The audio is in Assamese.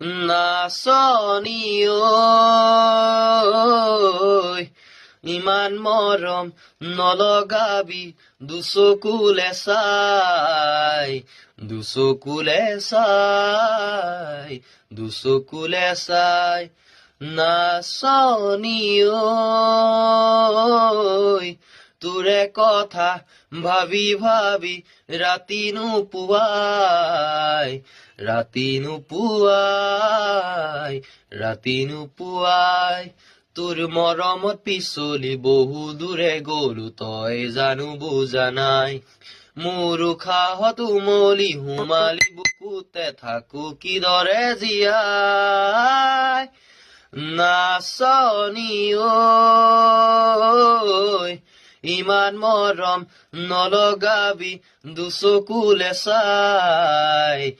নাচনী ঐ ইমান মৰম নলগাবি দুচকুলে চাই দুচকুলে চাই দুচকুলে চাই নাচনী ঐ তোৰে কথা ভাবি ভাবি ৰাতি নুপুৱাই তোৰ মৰমত পিছলি বহু দূৰে গলো তই জানো বুজা নাই মোৰ উশাহত উমলি সোমালি বুকুতে থাকো কিদৰে জীয়াই নাচনী ঐ ইমান মৰম নলগাবি দুচকুলে চাই